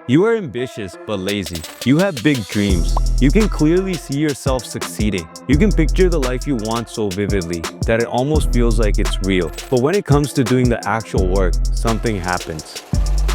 You are ambitious but lazy. You have big dreams. You can clearly see yourself succeeding. You can picture the life you want so vividly that it almost feels like it's real. But when it comes to doing the actual work, something happens.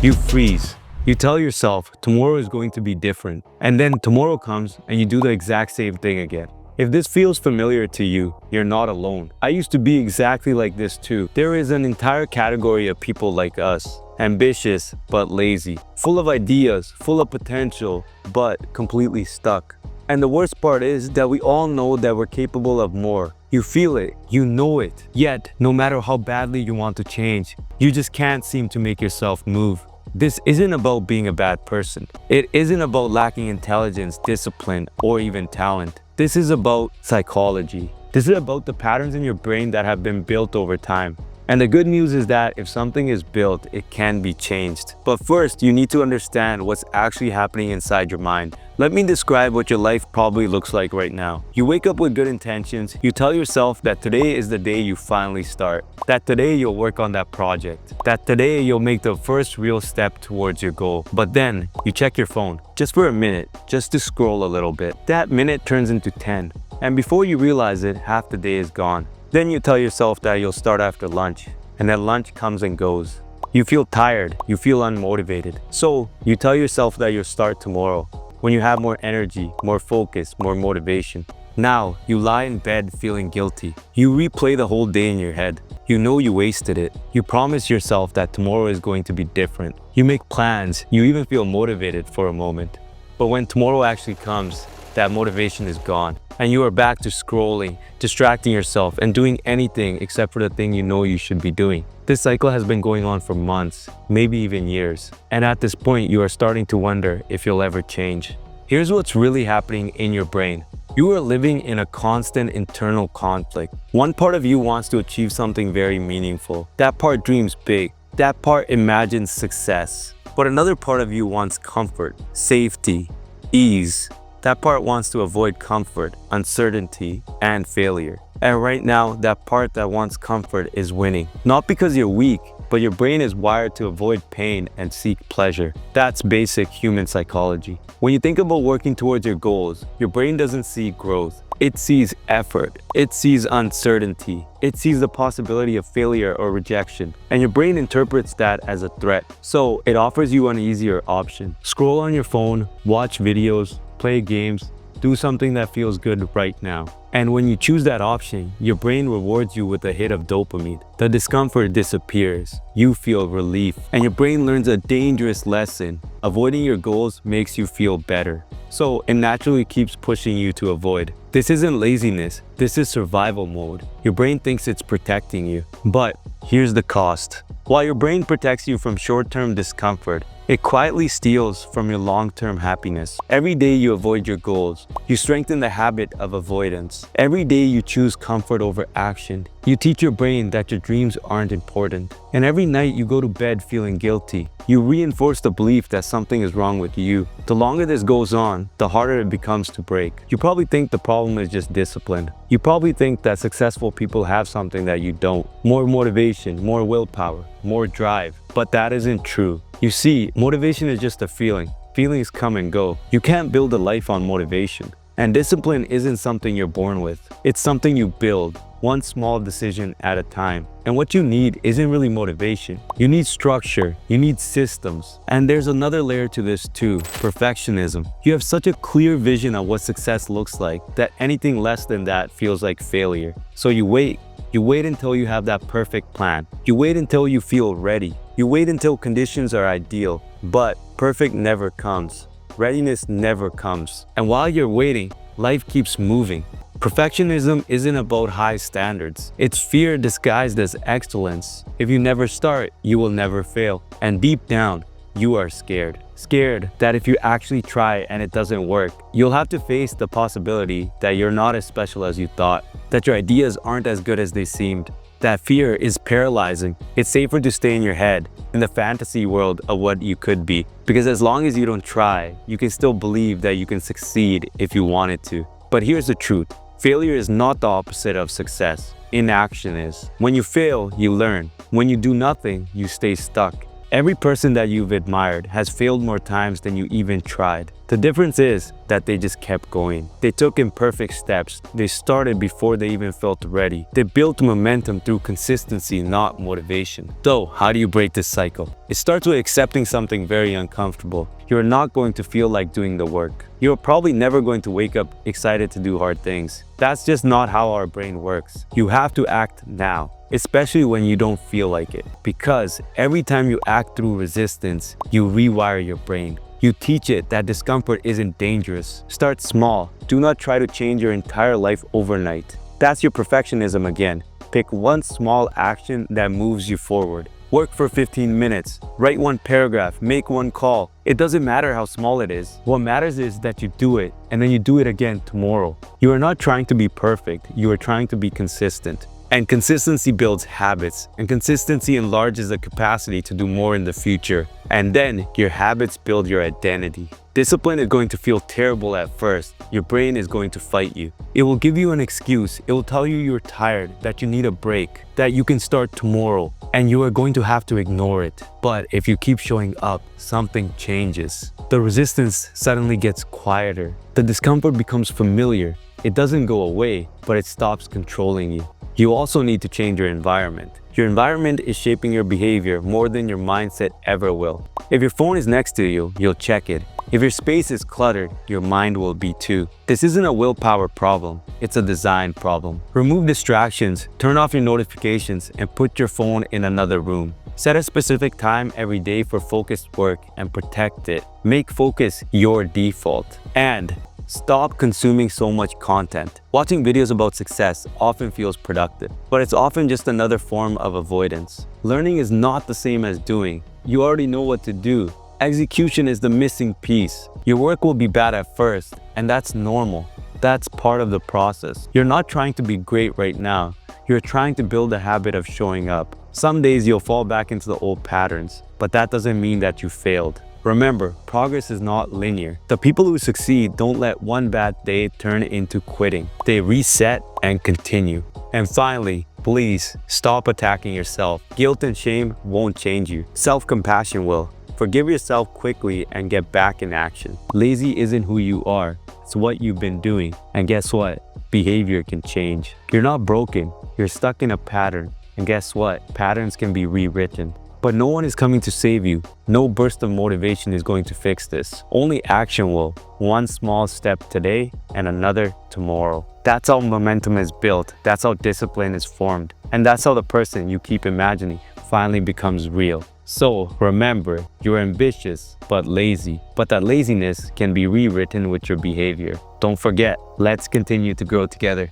You freeze. You tell yourself tomorrow is going to be different. And then tomorrow comes and you do the exact same thing again. If this feels familiar to you, you're not alone. I used to be exactly like this too. There is an entire category of people like us. Ambitious but lazy. Full of ideas, full of potential, but completely stuck. And the worst part is that we all know that we're capable of more. You feel it, you know it. Yet, no matter how badly you want to change, you just can't seem to make yourself move. This isn't about being a bad person. It isn't about lacking intelligence, discipline, or even talent. This is about psychology. This is about the patterns in your brain that have been built over time. And the good news is that if something is built, it can be changed. But first, you need to understand what's actually happening inside your mind. Let me describe what your life probably looks like right now. You wake up with good intentions. You tell yourself that today is the day you finally start. That today you'll work on that project. That today you'll make the first real step towards your goal. But then you check your phone just for a minute, just to scroll a little bit. That minute turns into 10. And before you realize it, half the day is gone. Then you tell yourself that you'll start after lunch, and then lunch comes and goes. You feel tired, you feel unmotivated. So you tell yourself that you'll start tomorrow, when you have more energy, more focus, more motivation. Now, you lie in bed feeling guilty. You replay the whole day in your head. You know you wasted it. You promise yourself that tomorrow is going to be different. You make plans, you even feel motivated for a moment. But when tomorrow actually comes, that motivation is gone. And you are back to scrolling, distracting yourself, and doing anything except for the thing you know you should be doing. This cycle has been going on for months, maybe even years. And at this point, you are starting to wonder if you'll ever change. Here's what's really happening in your brain. You are living in a constant internal conflict. One part of you wants to achieve something very meaningful. That part dreams big. That part imagines success. But another part of you wants comfort, safety, ease. That part wants to avoid comfort, uncertainty, and failure. And right now, that part that wants comfort is winning. Not because you're weak, but your brain is wired to avoid pain and seek pleasure. That's basic human psychology. When you think about working towards your goals, your brain doesn't see growth. It sees effort. It sees uncertainty. It sees the possibility of failure or rejection. And your brain interprets that as a threat. So it offers you an easier option. Scroll on your phone, watch videos, play games, do something that feels good right now. And when you choose that option, your brain rewards you with a hit of dopamine. The discomfort disappears. You feel relief. And your brain learns a dangerous lesson. Avoiding your goals makes you feel better. So it naturally keeps pushing you to avoid. This isn't laziness. This is survival mode. Your brain thinks it's protecting you. But here's the cost. While your brain protects you from short-term discomfort, it quietly steals from your long-term happiness. Every day you avoid your goals, you strengthen the habit of avoidance. Every day you choose comfort over action. You teach your brain that your dreams aren't important. And every night you go to bed feeling guilty. You reinforce the belief that something is wrong with you. The longer this goes on, the harder it becomes to break. You probably think the problem is just discipline. You probably think that successful people have something that you don't. More motivation, more willpower, more drive. But that isn't true. You see, motivation is just a feeling. Feelings come and go. You can't build a life on motivation. And discipline isn't something you're born with. It's something you build, one small decision at a time. And what you need isn't really motivation. You need structure, you need systems. And there's another layer to this too, perfectionism. You have such a clear vision of what success looks like that anything less than that feels like failure. So you wait. You wait until you have that perfect plan. You wait until you feel ready. You wait until conditions are ideal. But perfect never comes. Readiness never comes. And while you're waiting, life keeps moving. Perfectionism isn't about high standards. It's fear disguised as excellence. If you never start, you will never fail. And deep down, you are scared. Scared that if you actually try and it doesn't work, you'll have to face the possibility that you're not as special as you thought, that your ideas aren't as good as they seemed. That fear is paralyzing. It's safer to stay in your head, in the fantasy world of what you could be. Because as long as you don't try, you can still believe that you can succeed if you wanted to. But here's the truth. Failure is not the opposite of success. Inaction is. When you fail, you learn. When you do nothing, you stay stuck. Every person that you've admired has failed more times than you even tried. The difference is that they just kept going. They took imperfect steps. They started before they even felt ready. They built momentum through consistency, not motivation. So, how do you break this cycle? It starts with accepting something very uncomfortable. You're not going to feel like doing the work. You're probably never going to wake up excited to do hard things. That's just not how our brain works. You have to act now, especially when you don't feel like it. Because every time you act through resistance, you rewire your brain. You teach it that discomfort isn't dangerous. Start small. Do not try to change your entire life overnight. That's your perfectionism again. Pick one small action that moves you forward. Work for 15 minutes. Write one paragraph. Make one call. It doesn't matter how small it is. What matters is that you do it, and then you do it again tomorrow. You are not trying to be perfect. You are trying to be consistent. And consistency builds habits, and consistency enlarges the capacity to do more in the future. And then your habits build your identity. Discipline is going to feel terrible at first. Your brain is going to fight you. It will give you an excuse. It will tell you you're tired, that you need a break, that you can start tomorrow, and you are going to have to ignore it. But if you keep showing up, something changes. The resistance suddenly gets quieter. The discomfort becomes familiar. It doesn't go away, but it stops controlling you. You also need to change your environment. Your environment is shaping your behavior more than your mindset ever will. If your phone is next to you, you'll check it. If your space is cluttered, your mind will be too. This isn't a willpower problem, it's a design problem. Remove distractions, turn off your notifications, and put your phone in another room. Set a specific time every day for focused work and protect it. Make focus your default. And stop consuming so much content. Watching videos about success often feels productive, but it's often just another form of avoidance. Learning is not the same as doing. You already know what to do. Execution is the missing piece. Your work will be bad at first, and that's normal. That's part of the process. You're not trying to be great right now. You're trying to build a habit of showing up. Some days you'll fall back into the old patterns, but that doesn't mean that you failed. Remember, progress is not linear. The people who succeed don't let one bad day turn into quitting. They reset and continue. And finally, please stop attacking yourself. Guilt and shame won't change you. Self-compassion will. Forgive yourself quickly and get back in action. Lazy isn't who you are. It's what you've been doing. And guess what? Behavior can change. You're not broken. You're stuck in a pattern. And guess what? Patterns can be rewritten. But no one is coming to save you. No burst of motivation is going to fix this. Only action will. One small step today and another tomorrow. That's how momentum is built. That's how discipline is formed. And that's how the person you keep imagining finally becomes real. So remember, you're ambitious but lazy. But that laziness can be rewritten with your behavior. Don't forget, let's continue to grow together.